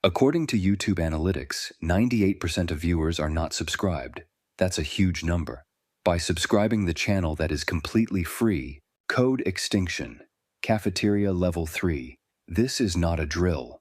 According to YouTube analytics, 98% of viewers are not subscribed. That's a huge number. By subscribing the channel that is completely free, Code Extinction, Cafeteria Level 3, this is not a drill.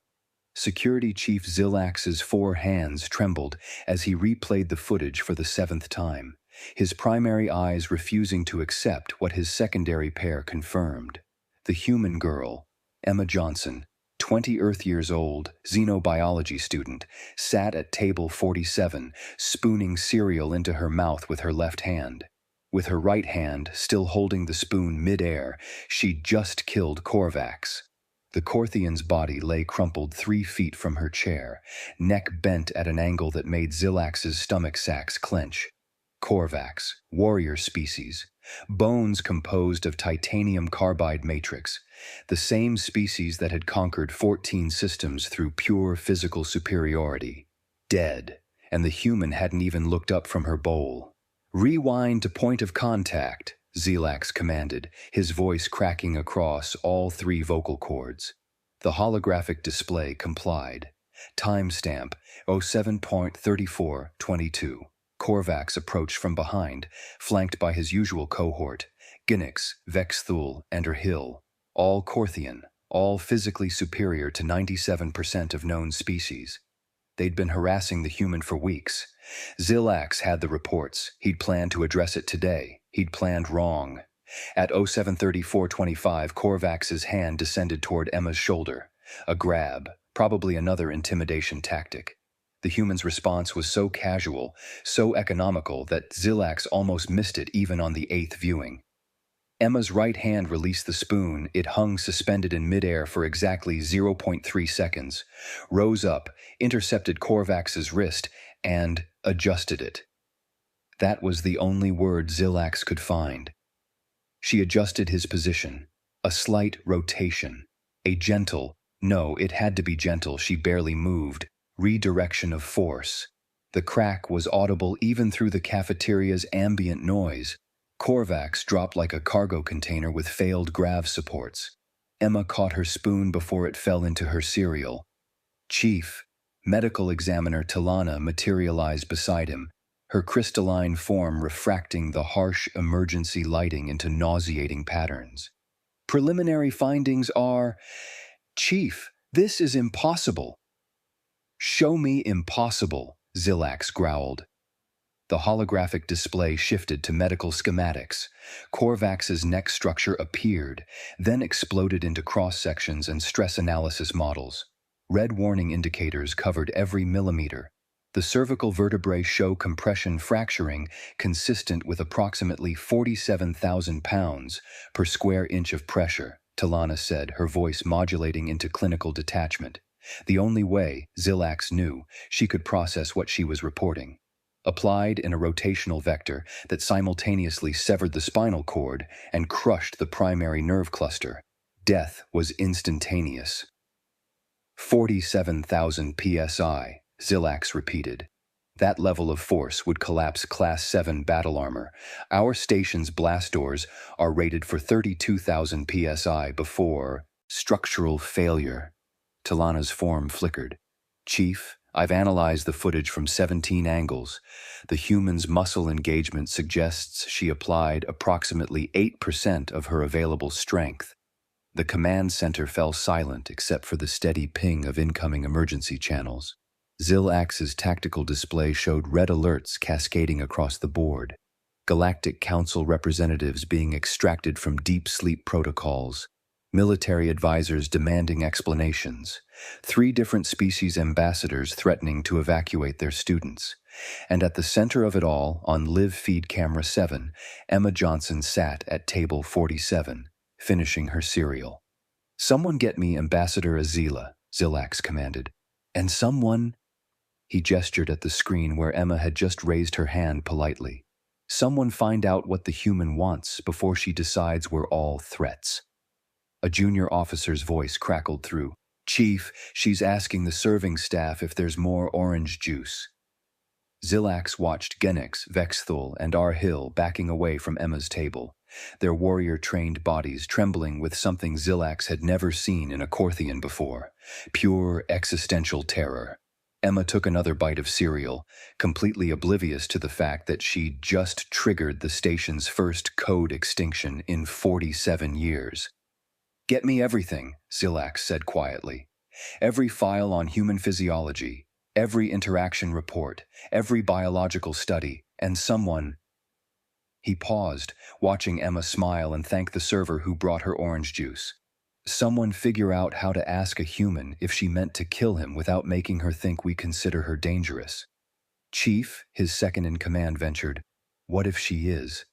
Security Chief Xilax's 4 hands trembled as he replayed the footage for the 7th time, his primary eyes refusing to accept what his secondary pair confirmed. The human girl, Emma Johnson, 20 Earth years old, xenobiology student, sat at table 47, spooning cereal into her mouth with her left hand. With her right hand still holding the spoon mid-air, she just killed Korvax. The Korthian's body lay crumpled 3 feet from her chair, neck bent at an angle that made Xilax's stomach sacs clench. Korvax, warrior species, bones composed of titanium carbide matrix, the same species that had conquered 14 systems through pure physical superiority. Dead, and the human hadn't even looked up from her bowl. "Rewind to point of contact," Xilax commanded, his voice cracking across all 3 vocal cords. The holographic display complied. Timestamp 07.3422. Korvax approached from behind, flanked by his usual cohort, Ginix, Vexthul, and Erhil, all Korthian, all physically superior to 97% of known species. They'd been harassing the human for weeks. Xilax had the reports. He'd planned to address it today. He'd planned wrong. At 07:34:25, Korvax's hand descended toward Emma's shoulder. A grab, probably another intimidation tactic. The human's response was so casual, so economical that Xilax almost missed it even on the 8th viewing. Emma's right hand released the spoon. It hung suspended in midair for exactly 0.3 seconds, rose up, intercepted Korvax's wrist, and adjusted it. That was the only word Xilax could find. She adjusted his position. A slight rotation. A gentle, no, it had to be gentle, she barely moved, redirection of force. The crack was audible even through the cafeteria's ambient noise. Korvax dropped like a cargo container with failed grav supports. Emma caught her spoon before it fell into her cereal. "Chief," medical examiner Talana materialized beside him, her crystalline form refracting the harsh emergency lighting into nauseating patterns. "Preliminary findings are, Chief, this is impossible." "Show me impossible," Xilax growled. The holographic display shifted to medical schematics. Korvax's neck structure appeared, then exploded into cross-sections and stress analysis models. Red warning indicators covered every millimeter. The cervical vertebrae show compression fracturing consistent with approximately 47,000 pounds per square inch of pressure, Talana said, her voice modulating into clinical detachment. The only way, Xilax knew, she could process what she was reporting. Applied in a rotational vector that simultaneously severed the spinal cord and crushed the primary nerve cluster. Death was instantaneous. 47,000 psi, Xilax repeated. That level of force would collapse Class 7 battle armor. Our station's blast doors are rated for 32,000 psi before structural failure. Talana's form flickered. "Chief, I've analyzed the footage from 17 angles. The human's muscle engagement suggests she applied approximately 8% of her available strength." The command center fell silent except for the steady ping of incoming emergency channels. Xilax's tactical display showed red alerts cascading across the board. Galactic Council representatives being extracted from deep sleep protocols. Military advisors demanding explanations. 3 different species ambassadors threatening to evacuate their students. And at the center of it all, on live feed camera 7, Emma Johnson sat at table 47, finishing her cereal. "Someone get me Ambassador Azila," Xilax commanded. "And someone—" He gestured at the screen where Emma had just raised her hand politely. "Someone find out what the human wants before she decides we're all threats." A junior officer's voice crackled through. "Chief, she's asking the serving staff if there's more orange juice." Xilax watched Ginix, Vexthul, and Erhil backing away from Emma's table, their warrior-trained bodies trembling with something Xilax had never seen in a Korthian before, Pure existential terror. Emma took another bite of cereal, completely oblivious to the fact that she'd just triggered the station's first code extinction in 47 years. "Get me everything," Zilax said quietly. "Every file on human physiology, every interaction report, every biological study, and someone—" He paused, watching Emma smile and thank the server who brought her orange juice. "Someone figure out how to ask a human if she meant to kill him without making her think we consider her dangerous." "Chief," his second-in-command ventured, "what if she is?"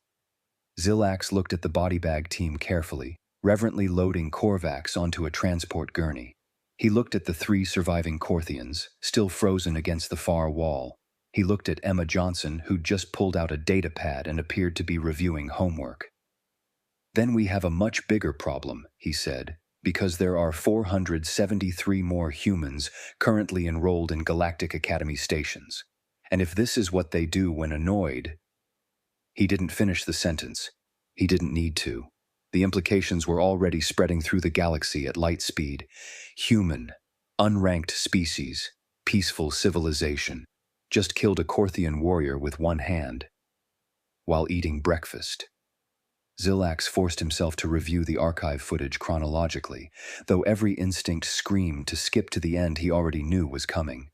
Zilax looked at the body bag team carefully, reverently loading Korvax onto a transport gurney. He looked at the 3 surviving Korthians, still frozen against the far wall. He looked at Emma Johnson, who'd just pulled out a data pad and appeared to be reviewing homework. "Then we have a much bigger problem," he said, "because there are 473 more humans currently enrolled in Galactic Academy stations. And if this is what they do when annoyed—" He didn't finish the sentence. He didn't need to. The implications were already spreading through the galaxy at light speed. Human, unranked species, peaceful civilization, just killed a Korthian warrior with one hand, while eating breakfast. Zilax forced himself to review the archive footage chronologically, though every instinct screamed to skip to the end he already knew was coming.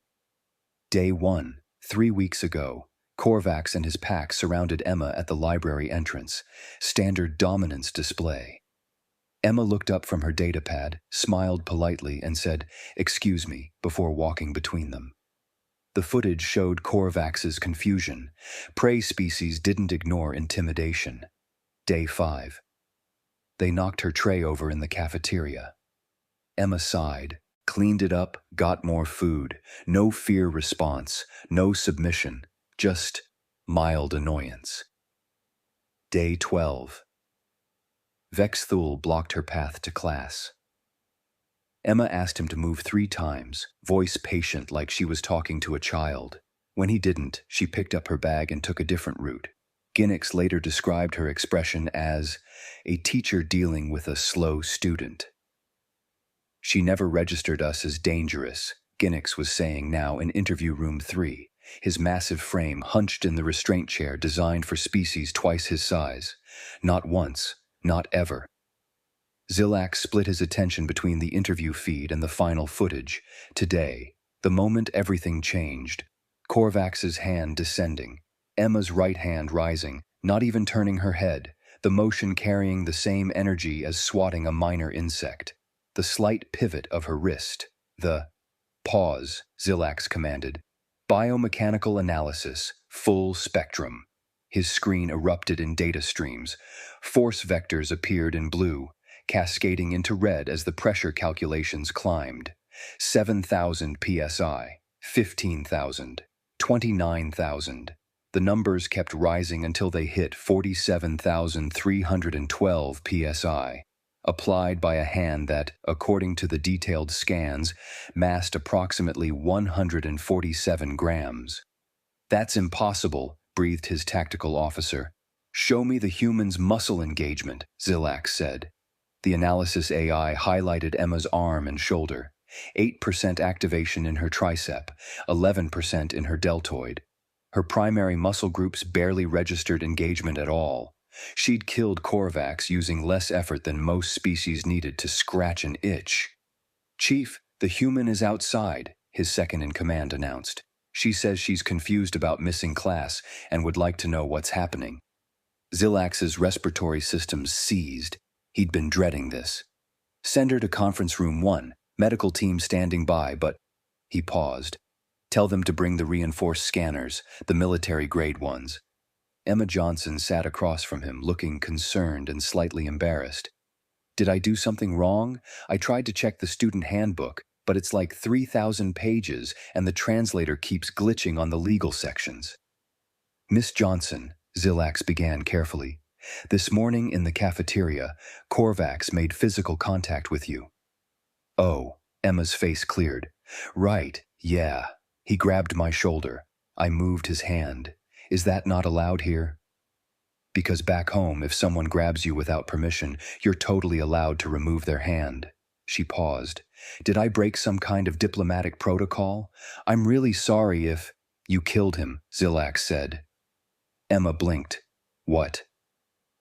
Day 1, 3 weeks ago, Korvax and his pack surrounded Emma at the library entrance, standard dominance display. Emma looked up from her datapad, smiled politely, and said, "Excuse me," before walking between them. The footage showed Korvax's confusion. Prey species didn't ignore intimidation. Day 5. They knocked her tray over in the cafeteria. Emma sighed, cleaned it up, got more food. No fear response, no submission, just mild annoyance. Day 12. Vexthul blocked her path to class. Emma asked him to move 3 times, voice patient like she was talking to a child. When he didn't, she picked up her bag and took a different route. Ginix later described her expression as a teacher dealing with a slow student. "She never registered us as dangerous," Ginix was saying now in interview room 3, his massive frame hunched in the restraint chair designed for species twice his size. "Not once, not ever." Zilax split his attention between the interview feed and the final footage. Today, the moment everything changed. Korvax's hand descending, Emma's right hand rising, not even turning her head, the motion carrying the same energy as swatting a minor insect. The slight pivot of her wrist. The "Pause," Zilax commanded. "Biomechanical analysis, full spectrum." His screen erupted in data streams. Force vectors appeared in blue, cascading into red as the pressure calculations climbed. 7,000 psi, 15,000, 29,000. The numbers kept rising until they hit 47,312 psi, applied by a hand that, according to the detailed scans, massed approximately 147 grams. "That's impossible," breathed his tactical officer. "Show me the human's muscle engagement," Zilax said. The analysis AI highlighted Emma's arm and shoulder. 8% activation in her tricep, 11% in her deltoid. Her primary muscle groups barely registered engagement at all. She'd killed Korvax using less effort than most species needed to scratch an itch. "Chief, the human is outside," his second-in-command announced. "She says she's confused about missing class and would like to know what's happening." Zilax's respiratory systems seized. He'd been dreading this. "Send her to conference room 1, medical team standing by, but—" He paused. "Tell them to bring the reinforced scanners, the military-grade ones." Emma Johnson sat across from him, looking concerned and slightly embarrassed. "Did I do something wrong? I tried to check the student handbook, but it's like 3,000 pages, and the translator keeps glitching on the legal sections." "Miss Johnson," Zilax began carefully, "this morning in the cafeteria, Korvax made physical contact with you." "Oh," Emma's face cleared. "Right, yeah. He grabbed my shoulder. I moved his hand. Is that not allowed here?" "Because back home, if someone grabs you without permission, you're totally allowed to remove their hand." She paused. Did I break some kind of diplomatic protocol? I'm really sorry if... You killed him, Zilax said. Emma blinked. What?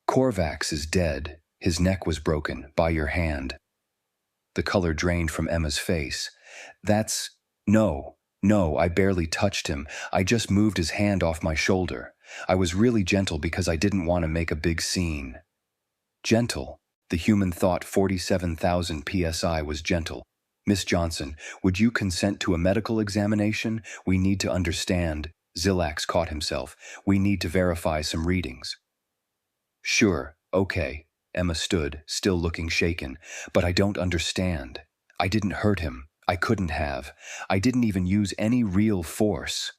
Korvax is dead. His neck was broken by your hand. The color drained from Emma's face. That's... No, I barely touched him. I just moved his hand off my shoulder. I was really gentle because I didn't want to make a big scene. Gentle? The human thought 47,000 psi was gentle. Miss Johnson, would you consent to a medical examination? We need to understand. Zilax caught himself. We need to verify some readings. Sure, okay. Emma stood, still looking shaken. But I don't understand. I didn't hurt him. I couldn't have. I didn't even use any real force.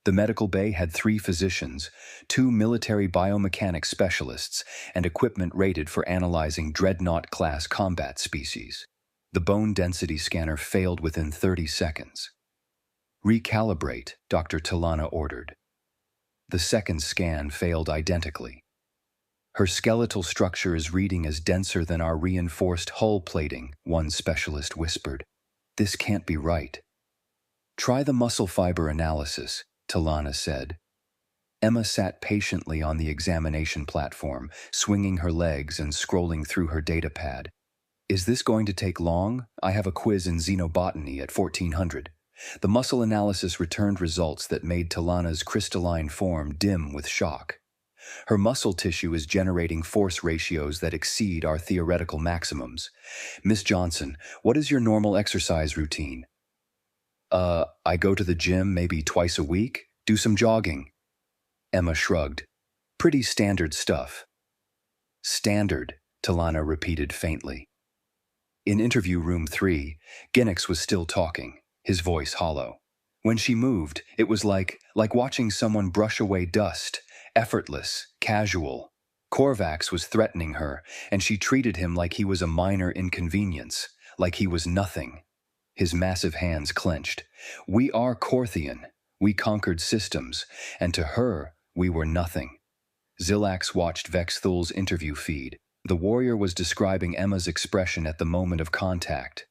The medical bay had 3 physicians, 2 military biomechanics specialists, and equipment rated for analyzing dreadnought-class combat species. The bone density scanner failed within 30 seconds. Recalibrate, Dr. Talana ordered. The second scan failed identically. Her skeletal structure is reading as denser than our reinforced hull plating, one specialist whispered. This can't be right. Try the muscle fiber analysis, Talana said. Emma sat patiently on the examination platform, swinging her legs and scrolling through her datapad. Is this going to take long? I have a quiz in xenobotany at 1400. The muscle analysis returned results that made Talana's crystalline form dim with shock. Her muscle tissue is generating force ratios that exceed our theoretical maximums. Miss Johnson, what is your normal exercise routine? I go to the gym maybe twice a week, do some jogging. Emma shrugged. Pretty standard stuff. Standard, Talana repeated faintly. In interview room 3, Ginix was still talking, his voice hollow. When she moved, it was like watching someone brush away dust, effortless, casual. Korvax was threatening her, and she treated him like he was a minor inconvenience, like he was nothing. His massive hands clenched. We are Korthian. We conquered systems, and to her, we were nothing. Zilax watched Vexthul's interview feed. The warrior was describing Emma's expression at the moment of contact.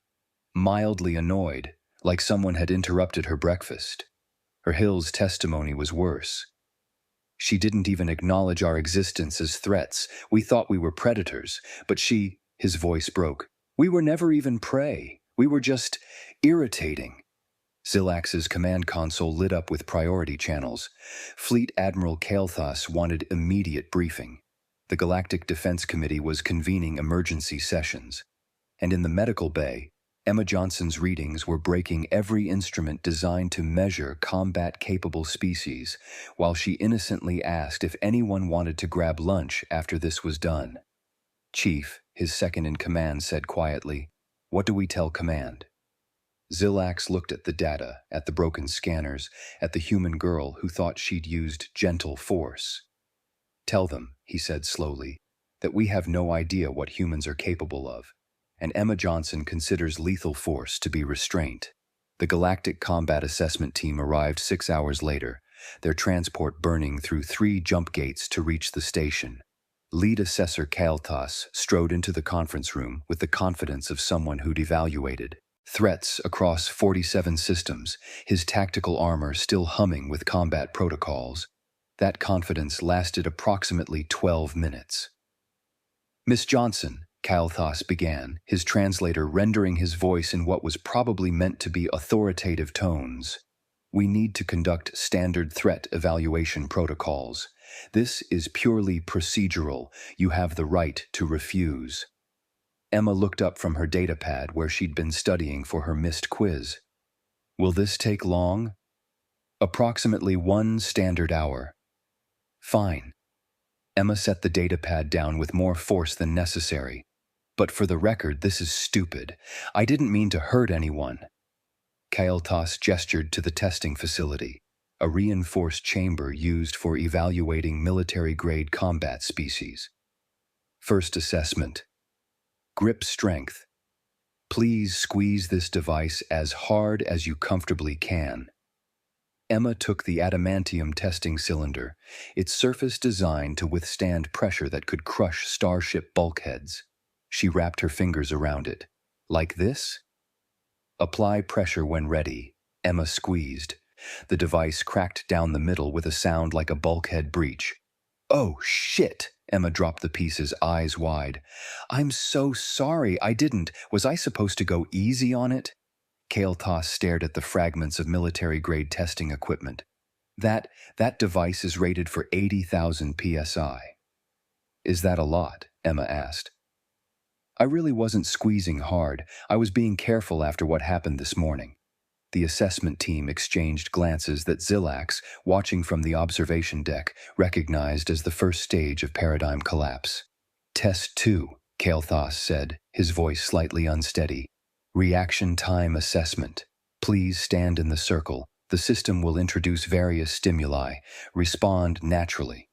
Mildly annoyed, like someone had interrupted her breakfast. Her Hill's testimony was worse. She didn't even acknowledge our existence as threats. We thought we were predators, but his voice broke. We were never even prey. We were just irritating. Zilax's command console lit up with priority channels. Fleet Admiral Kael'thas wanted immediate briefing. The Galactic Defense Committee was convening emergency sessions. And in the medical bay, Emma Johnson's readings were breaking every instrument designed to measure combat-capable species, while she innocently asked if anyone wanted to grab lunch after this was done. Chief, his second-in-command, said quietly, What do we tell command? Zilax looked at the data, at the broken scanners, at the human girl who thought she'd used gentle force. Tell them, he said slowly, that we have no idea what humans are capable of, and Emma Johnson considers lethal force to be restraint. The Galactic Combat Assessment Team arrived 6 hours later, their transport burning through 3 jump gates to reach the station. Lead Assessor Kael'thas strode into the conference room with the confidence of someone who'd evaluated threats across 47 systems, his tactical armor still humming with combat protocols. That confidence lasted approximately 12 minutes. Miss Johnson, Kael'thas began, his translator rendering his voice in what was probably meant to be authoritative tones. We need to conduct standard threat evaluation protocols. This is purely procedural. You have the right to refuse. Emma looked up from her datapad where she'd been studying for her missed quiz. Will this take long? Approximately 1 standard hour. Fine. Emma set the datapad down with more force than necessary. But for the record, this is stupid. I didn't mean to hurt anyone. Kael'thas gestured to the testing facility, a reinforced chamber used for evaluating military-grade combat species. First assessment. Grip strength. Please squeeze this device as hard as you comfortably can. Emma took the adamantium testing cylinder, its surface designed to withstand pressure that could crush starship bulkheads. She wrapped her fingers around it. Like this? Apply pressure when ready. Emma squeezed. The device cracked down the middle with a sound like a bulkhead breach. Oh, shit! Emma dropped the pieces, eyes wide. I'm so sorry, I didn't. Was I supposed to go easy on it? Kael'thas stared at the fragments of military-grade testing equipment. That device is rated for 80,000 psi. Is that a lot? Emma asked. I really wasn't squeezing hard. I was being careful after what happened this morning. The assessment team exchanged glances that Xilax, watching from the observation deck, recognized as the first stage of paradigm collapse. Test 2, Kael'thas said, his voice slightly unsteady. Reaction time assessment. Please stand in the circle. The system will introduce various stimuli. Respond naturally.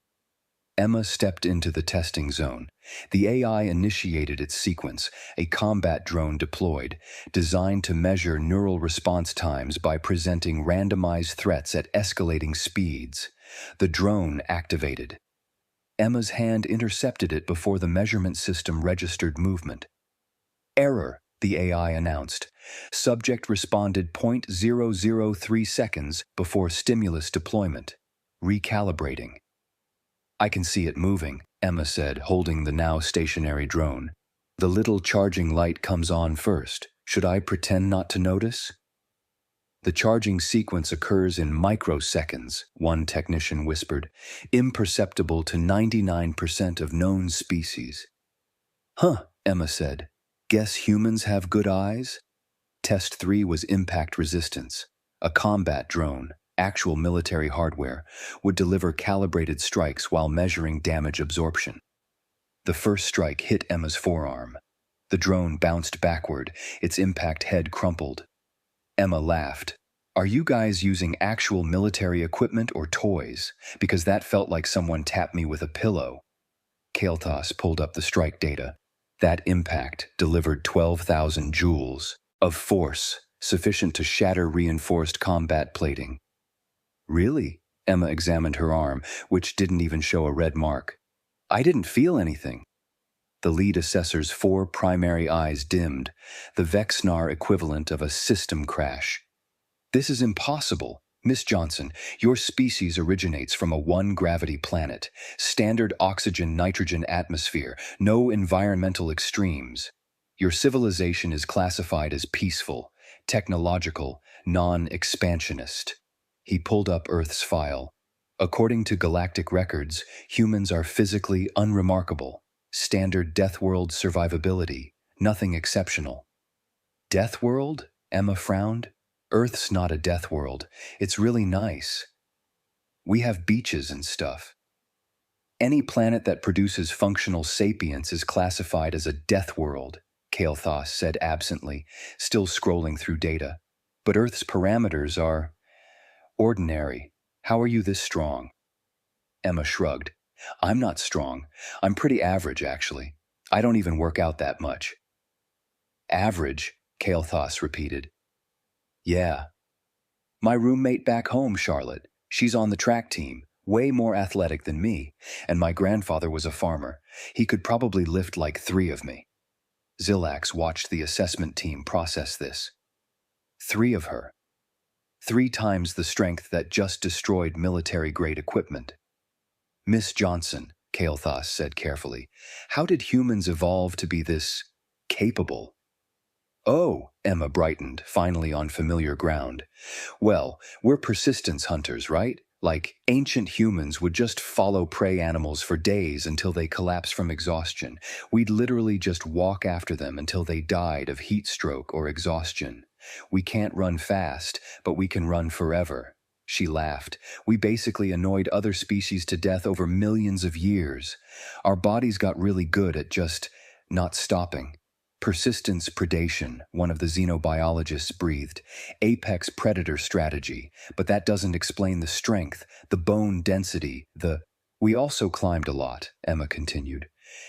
Emma stepped into the testing zone. The AI initiated its sequence, a combat drone deployed, designed to measure neural response times by presenting randomized threats at escalating speeds. The drone activated. Emma's hand intercepted it before the measurement system registered movement. Error, the AI announced. Subject responded 0.003 seconds before stimulus deployment. Recalibrating. I can see it moving, Emma said, holding the now stationary drone. The little charging light comes on first. Should I pretend not to notice? The charging sequence occurs in microseconds, one technician whispered, imperceptible to 99% of known species. Huh, Emma said. Guess humans have good eyes? Test 3 was impact resistance. A combat drone, actual military hardware, would deliver calibrated strikes while measuring damage absorption. The first strike hit Emma's forearm. The drone bounced backward, its impact head crumpled. Emma laughed. Are you guys using actual military equipment or toys? Because that felt like someone tapped me with a pillow. Kael'thas pulled up the strike data. That impact delivered 12,000 joules of force, sufficient to shatter reinforced combat plating. Really? Emma examined her arm, which didn't even show a red mark. I didn't feel anything. The lead assessor's 4 primary eyes dimmed, the Vexnar equivalent of a system crash. This is impossible. Miss Johnson, your species originates from a 1-gravity planet, standard oxygen-nitrogen atmosphere, no environmental extremes. Your civilization is classified as peaceful, technological, non-expansionist. He pulled up Earth's file. According to Galactic records, humans are physically unremarkable. Standard Death World survivability, nothing exceptional. Death World? Emma frowned. Earth's not a death world. It's really nice. We have beaches and stuff. Any planet that produces functional sapience is classified as a death world, Kael'thas said absently, still scrolling through data. But Earth's parameters are ordinary. How are you this strong? Emma shrugged. I'm not strong. I'm pretty average, actually. I don't even work out that much. Average, Kael'thas repeated. Yeah. My roommate back home, Charlotte, she's on the track team, way more athletic than me, and my grandfather was a farmer. He could probably lift like 3 of me. Xilax watched the assessment team process this. 3 of her. 3 times the strength that just destroyed military-grade equipment. Miss Johnson, Kael'thas said carefully, how did humans evolve to be this capable? Oh, Emma brightened, finally on familiar ground. Well, we're persistence hunters, right? Like, ancient humans would just follow prey animals for days until they collapsed from exhaustion. We'd literally just walk after them until they died of heat stroke or exhaustion. We can't run fast, but we can run forever. She laughed. We basically annoyed other species to death over millions of years. Our bodies got really good at just not stopping. Persistence predation, one of the xenobiologists breathed. Apex predator strategy, but that doesn't explain the strength, the bone density, We also climbed a lot, Emma continued,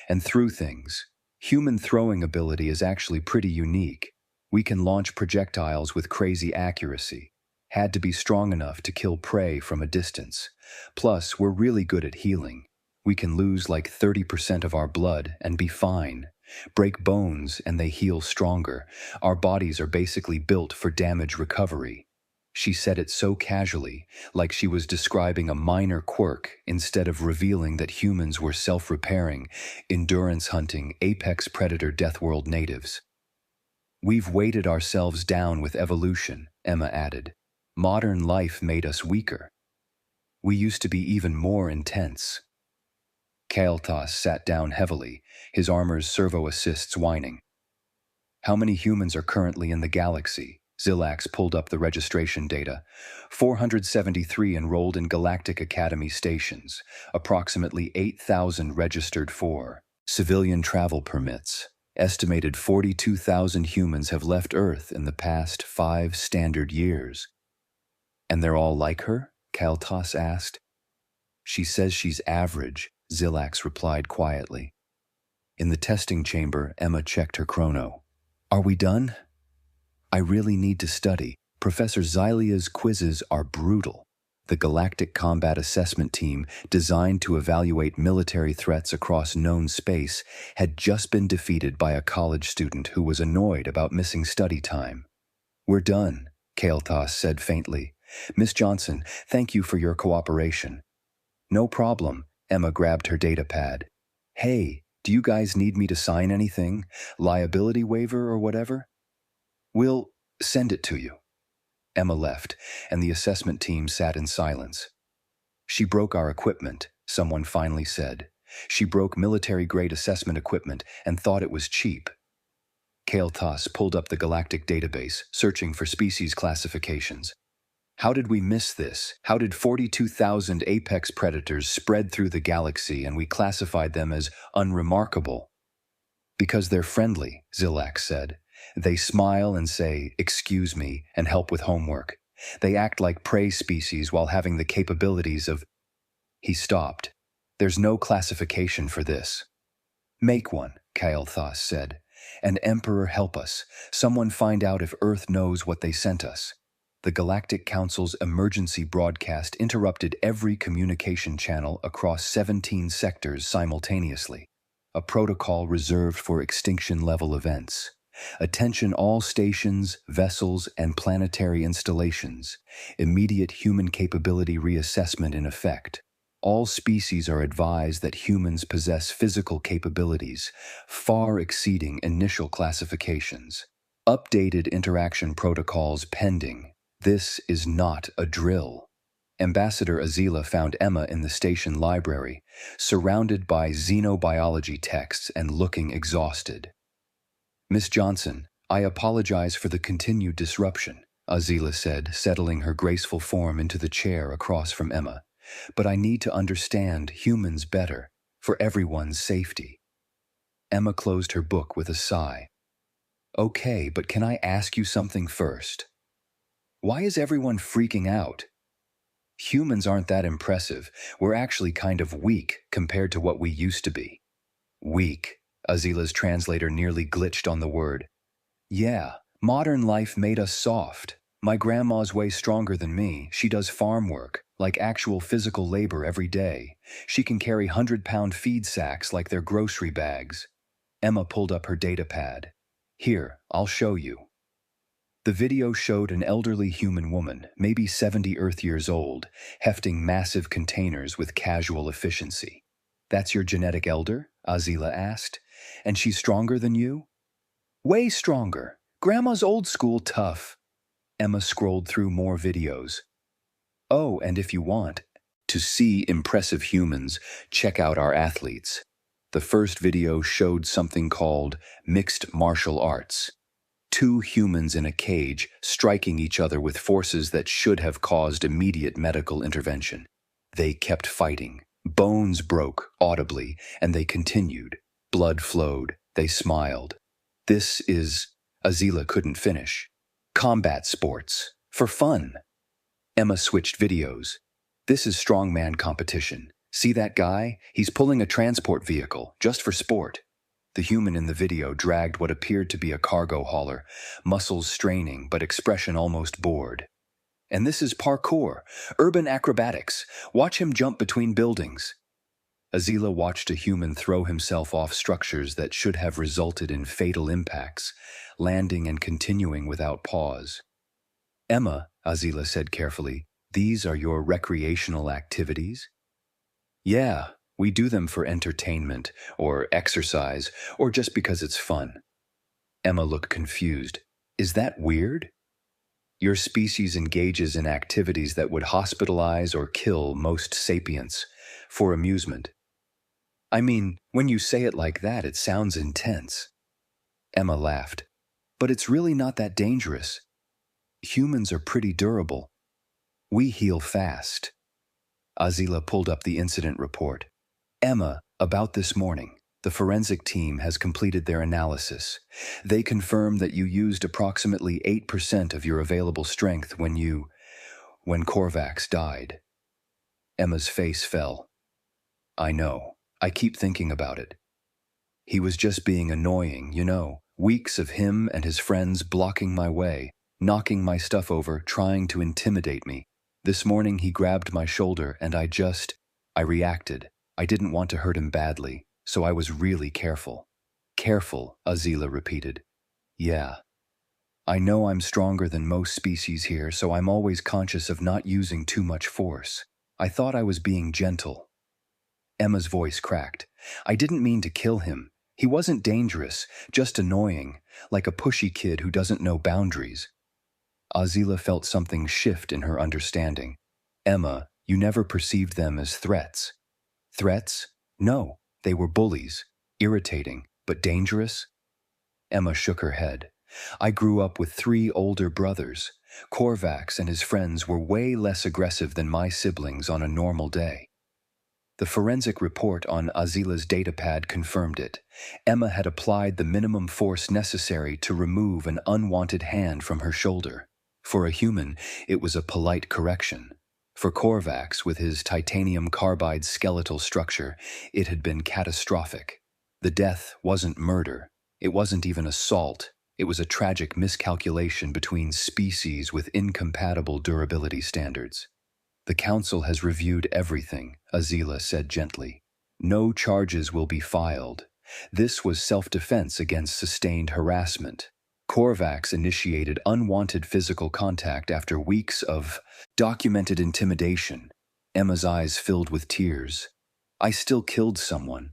and threw things. Human throwing ability is actually pretty unique. We can launch projectiles with crazy accuracy. Had to be strong enough to kill prey from a distance. Plus, we're really good at healing. We can lose like 30% of our blood and be fine. Break bones and they heal stronger. Our bodies are basically built for damage recovery. She said it so casually, like she was describing a minor quirk instead of revealing that humans were self-repairing, endurance-hunting, apex predator deathworld natives. We've weighted ourselves down with evolution, Emma added. Modern life made us weaker. We used to be even more intense. Kael'thas sat down heavily, his armor's servo assists whining. How many humans are currently in the galaxy? Xilax pulled up the registration data. 473 enrolled in Galactic Academy stations, approximately 8,000 registered for civilian travel permits. Estimated 42,000 humans have left Earth in the past 5 standard years. And they're all like her? Kael'thas asked. She says she's average, Xilax replied quietly. In the testing chamber, Emma checked her chrono. Are we done? I really need to study. Professor Xylia's quizzes are brutal. The Galactic Combat Assessment Team, designed to evaluate military threats across known space, had just been defeated by a college student who was annoyed about missing study time. We're done, Kael'thas said faintly. Miss Johnson, thank you for your cooperation. No problem, Emma grabbed her data pad. Hey, do you guys need me to sign anything? Liability waiver or whatever? We'll send it to you. Emma left, and the assessment team sat in silence. She broke our equipment, someone finally said. She broke military-grade assessment equipment and thought it was cheap. Kael'thas pulled up the galactic database, searching for species classifications. How did we miss this? How did 42,000 apex predators spread through the galaxy and we classified them as unremarkable? Because they're friendly, Xilax said. They smile and say, "Excuse me," and help with homework. They act like prey species while having the capabilities of... He stopped. There's no classification for this. Make one, Kael'thas said. And Emperor, help us. Someone find out if Earth knows what they sent us. The Galactic Council's emergency broadcast interrupted every communication channel across 17 sectors simultaneously. A protocol reserved for extinction-level events. Attention all stations, vessels, and planetary installations. Immediate human capability reassessment in effect. All species are advised that humans possess physical capabilities, far exceeding initial classifications. Updated interaction protocols pending. This is not a drill. Ambassador Azila found Emma in the station library, surrounded by xenobiology texts and looking exhausted. Miss Johnson, I apologize for the continued disruption, Azila said, settling her graceful form into the chair across from Emma. But I need to understand humans better, for everyone's safety. Emma closed her book with a sigh. Okay, but can I ask you something first? Why is everyone freaking out? Humans aren't that impressive. We're actually kind of weak compared to what we used to be. Weak. Azila's translator nearly glitched on the word. Yeah, modern life made us soft. My grandma's way stronger than me. She does farm work, like actual physical labor every day. She can carry 100-pound feed sacks like they're grocery bags. Emma pulled up her data pad. Here, I'll show you. The video showed an elderly human woman, maybe 70 Earth years old, hefting massive containers with casual efficiency. That's your genetic elder? Azila asked. And she's stronger than you? Way stronger. Grandma's old school tough. Emma scrolled through more videos. Oh, and if you want to see impressive humans, check out our athletes. The first video showed something called mixed martial arts. 2 humans in a cage striking each other with forces that should have caused immediate medical intervention. They kept fighting. Bones broke audibly, and they continued. Blood flowed. They smiled. This is... Azila couldn't finish. Combat sports. For fun. Emma switched videos. This is strongman competition. See that guy? He's pulling a transport vehicle, just for sport. The human in the video dragged what appeared to be a cargo hauler, muscles straining but expression almost bored. And this is parkour, urban acrobatics. Watch him jump between buildings. Azila watched a human throw himself off structures that should have resulted in fatal impacts, landing and continuing without pause. Emma, Azila said carefully, these are your recreational activities? Yeah, we do them for entertainment, or exercise, or just because it's fun. Emma looked confused. Is that weird? Your species engages in activities that would hospitalize or kill most sapients, for amusement. I mean, when you say it like that, it sounds intense. Emma laughed. But it's really not that dangerous. Humans are pretty durable. We heal fast. Azila pulled up the incident report. Emma, about this morning, the forensic team has completed their analysis. They confirm that you used approximately 8% of your available strength when Korvax died. Emma's face fell. I know. I keep thinking about it. He was just being annoying, you know. Weeks of him and his friends blocking my way, knocking my stuff over, trying to intimidate me. This morning he grabbed my shoulder and I reacted. I didn't want to hurt him badly, so I was really careful. Careful, Azila repeated. Yeah. I know I'm stronger than most species here, so I'm always conscious of not using too much force. I thought I was being gentle. Emma's voice cracked. I didn't mean to kill him. He wasn't dangerous, just annoying, like a pushy kid who doesn't know boundaries. Azila felt something shift in her understanding. Emma, you never perceived them as threats. Threats? No, they were bullies. Irritating, but dangerous? Emma shook her head. I grew up with 3 older brothers. Korvax and his friends were way less aggressive than my siblings on a normal day. The forensic report on Azila's datapad confirmed it. Emma had applied the minimum force necessary to remove an unwanted hand from her shoulder. For a human, it was a polite correction. For Korvax, with his titanium carbide skeletal structure, it had been catastrophic. The death wasn't murder. It wasn't even assault. It was a tragic miscalculation between species with incompatible durability standards. The Council has reviewed everything, Azila said gently. No charges will be filed. This was self-defense against sustained harassment. Korvax initiated unwanted physical contact after weeks of documented intimidation. Emma's eyes filled with tears. I still killed someone.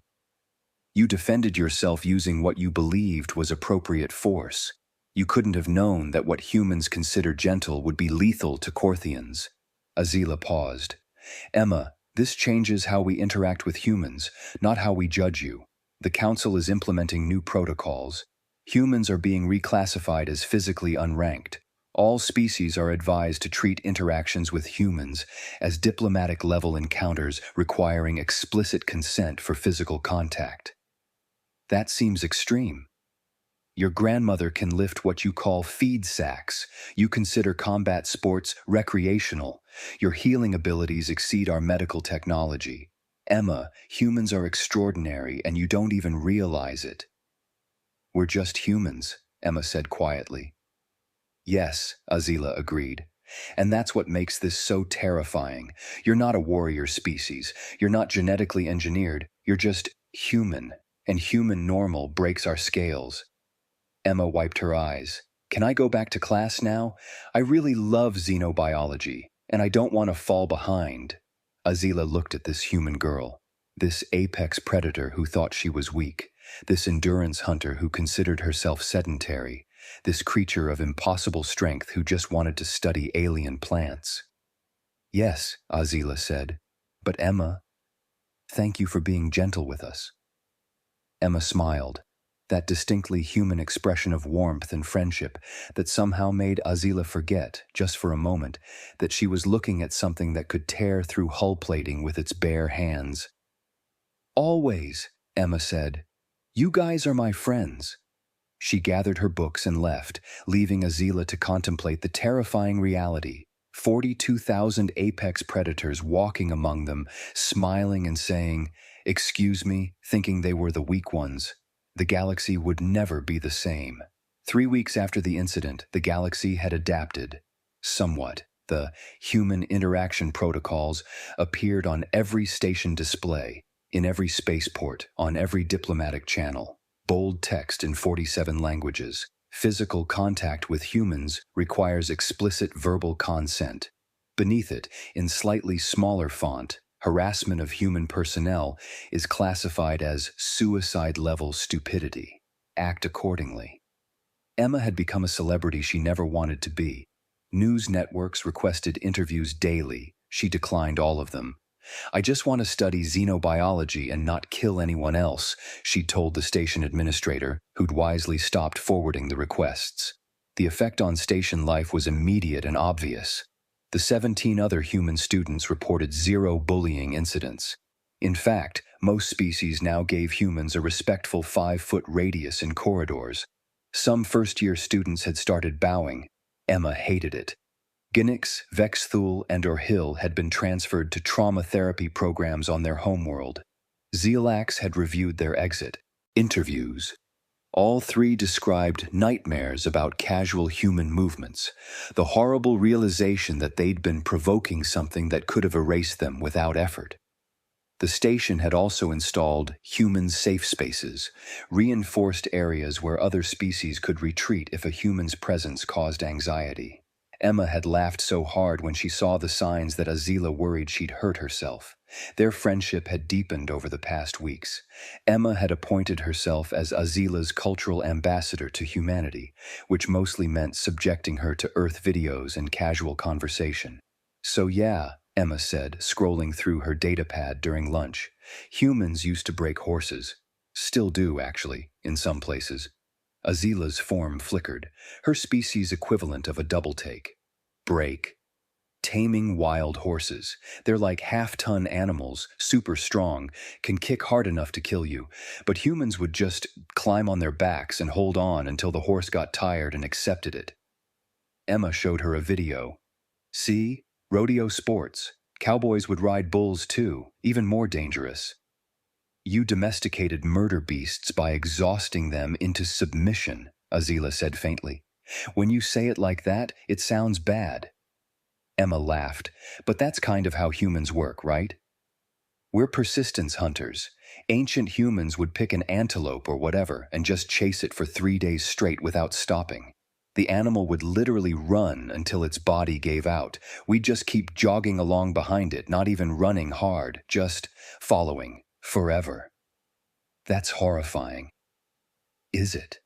You defended yourself using what you believed was appropriate force. You couldn't have known that what humans consider gentle would be lethal to Korthians. Azila paused. Emma, this changes how we interact with humans, not how we judge you. The Council is implementing new protocols. Humans are being reclassified as physically unranked. All species are advised to treat interactions with humans as diplomatic-level encounters requiring explicit consent for physical contact. That seems extreme. Your grandmother can lift what you call feed sacks. You consider combat sports recreational. Your healing abilities exceed our medical technology. Emma, humans are extraordinary and you don't even realize it. We're just humans, Emma said quietly. Yes, Azila agreed. And that's what makes this so terrifying. You're not a warrior species. You're not genetically engineered. You're just human. And human normal breaks our scales. Emma wiped her eyes. Can I go back to class now? I really love xenobiology, and I don't want to fall behind. Azila looked at this human girl, this apex predator who thought she was weak, this endurance hunter who considered herself sedentary, this creature of impossible strength who just wanted to study alien plants. Yes, Azila said, but Emma, thank you for being gentle with us. Emma smiled. That distinctly human expression of warmth and friendship that somehow made Azila forget, just for a moment, that she was looking at something that could tear through hull plating with its bare hands. Always, Emma said. You guys are my friends. She gathered her books and left, leaving Azila to contemplate the terrifying reality. 42,000 apex predators walking among them, smiling and saying, "Excuse me," thinking they were the weak ones. The galaxy would never be the same. 3 weeks after the incident, the galaxy had adapted. Somewhat. The human interaction protocols appeared on every station display. In every spaceport, on every diplomatic channel, bold text in 47 languages. Physical contact with humans requires explicit verbal consent. Beneath it, in slightly smaller font, harassment of human personnel is classified as suicide-level stupidity. Act accordingly. Emma had become a celebrity she never wanted to be. News networks requested interviews daily. She declined all of them. "I just want to study xenobiology and not kill anyone else," she told the station administrator, who'd wisely stopped forwarding the requests. The effect on station life was immediate and obvious. The 17 other human students reported 0 bullying incidents. In fact, most species now gave humans a respectful 5-foot radius in corridors. Some first-year students had started bowing. Emma hated it. Ginix, Vexthul, and/or Hill had been transferred to trauma therapy programs on their homeworld. Xelax had reviewed their exit interviews. All 3 described nightmares about casual human movements, the horrible realization that they'd been provoking something that could have erased them without effort. The station had also installed human safe spaces, reinforced areas where other species could retreat if a human's presence caused anxiety. Emma had laughed so hard when she saw the signs that Azila worried she'd hurt herself. Their friendship had deepened over the past weeks. Emma had appointed herself as Azila's cultural ambassador to humanity, which mostly meant subjecting her to Earth videos and casual conversation. "So yeah," Emma said, scrolling through her datapad during lunch. "Humans used to break horses. Still do, actually, in some places." Azila's form flickered, her species equivalent of a double-take. Break. Taming wild horses. They're like half-ton animals, super strong, can kick hard enough to kill you, but humans would just climb on their backs and hold on until the horse got tired and accepted it. Emma showed her a video. "See? Rodeo sports. Cowboys would ride bulls too, even more dangerous." "You domesticated murder beasts by exhausting them into submission," Azila said faintly. "When you say it like that, it sounds bad." Emma laughed. "But that's kind of how humans work, right? We're persistence hunters. Ancient humans would pick an antelope or whatever and just chase it for 3 days straight without stopping. The animal would literally run until its body gave out. We'd just keep jogging along behind it, not even running hard, just following. Forever." "That's horrifying." "Is it?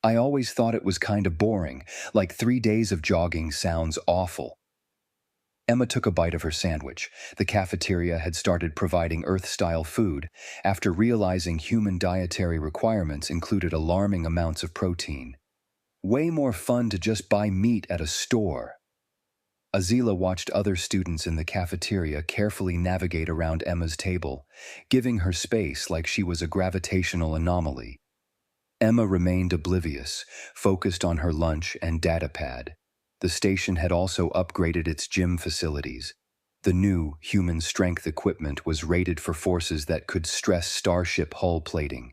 I always thought it was kind of boring, like 3 days of jogging sounds awful." Emma took a bite of her sandwich. The cafeteria had started providing Earth-style food after realizing human dietary requirements included alarming amounts of protein. Way more fun to just buy meat at a store. Azila watched other students in the cafeteria carefully navigate around Emma's table, giving her space like she was a gravitational anomaly. Emma remained oblivious, focused on her lunch and datapad. The station had also upgraded its gym facilities. The new human strength equipment was rated for forces that could stress starship hull plating.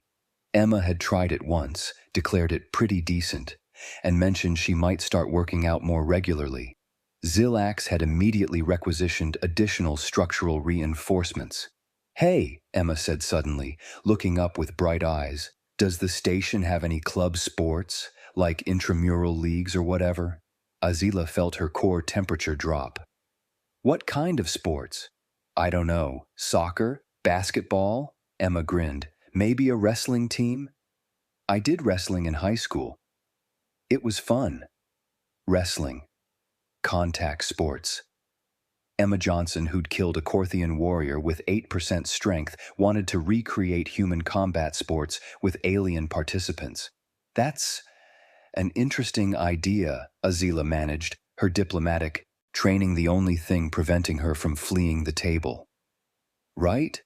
Emma had tried it once, declared it pretty decent, and mentioned she might start working out more regularly. Xelax had immediately requisitioned additional structural reinforcements. "Hey," Emma said suddenly, looking up with bright eyes. "Does the station have any club sports, like intramural leagues or whatever?" Azila felt her core temperature drop. "What kind of sports?" "I don't know. Soccer? Basketball?" Emma grinned. "Maybe a wrestling team?" "I did wrestling in high school. It was fun." Wrestling. Contact sports. Emma Johnson, who'd killed a Korthian warrior with 8% strength, wanted to recreate human combat sports with alien participants. "That's an interesting idea," Azila managed, her diplomatic training the only thing preventing her from fleeing the table. "Right?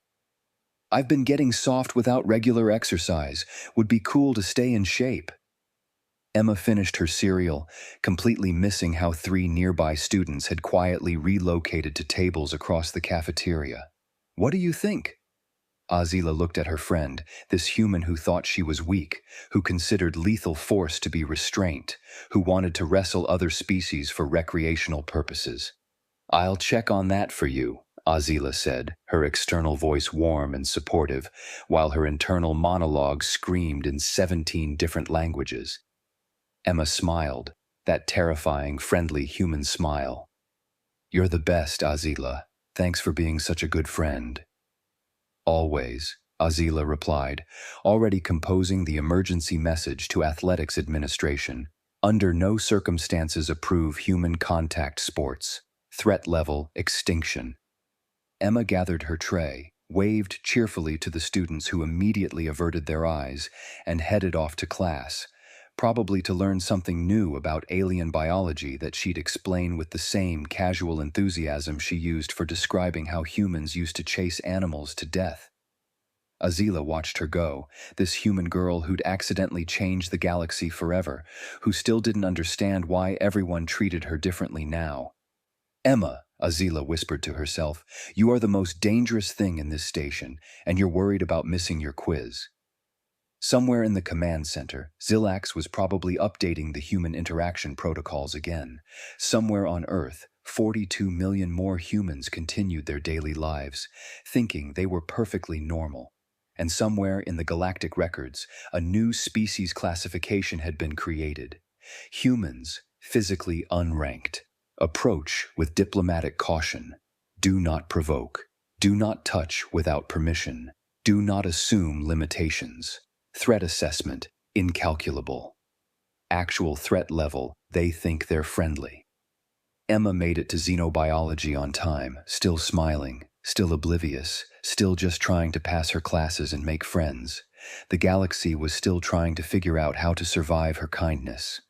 I've been getting soft without regular exercise. Would be cool to stay in shape." Emma finished her cereal, completely missing how 3 nearby students had quietly relocated to tables across the cafeteria. "What do you think?" Azila looked at her friend, this human who thought she was weak, who considered lethal force to be restraint, who wanted to wrestle other species for recreational purposes. "I'll check on that for you," Azila said, her external voice warm and supportive, while her internal monologue screamed in 17 different languages. Emma smiled, that terrifying, friendly human smile. "You're the best, Azila. Thanks for being such a good friend." "Always," Azila replied, already composing the emergency message to Athletics Administration. "Under no circumstances approve human contact sports. Threat level, extinction." Emma gathered her tray, waved cheerfully to the students who immediately averted their eyes, and headed off to class, probably to learn something new about alien biology that she'd explain with the same casual enthusiasm she used for describing how humans used to chase animals to death. Azila watched her go, this human girl who'd accidentally changed the galaxy forever, who still didn't understand why everyone treated her differently now. "Emma," Azila whispered to herself, "you are the most dangerous thing in this station, and you're worried about missing your quiz." Somewhere in the command center, Zilax was probably updating the human interaction protocols again. Somewhere on Earth, 42 million more humans continued their daily lives, thinking they were perfectly normal. And somewhere in the galactic records, a new species classification had been created. Humans, physically unranked. Approach with diplomatic caution. Do not provoke. Do not touch without permission. Do not assume limitations. Threat assessment, incalculable. Actual threat level, they think they're friendly. Emma made it to xenobiology on time, still smiling, still oblivious, still just trying to pass her classes and make friends. The galaxy was still trying to figure out how to survive her kindness.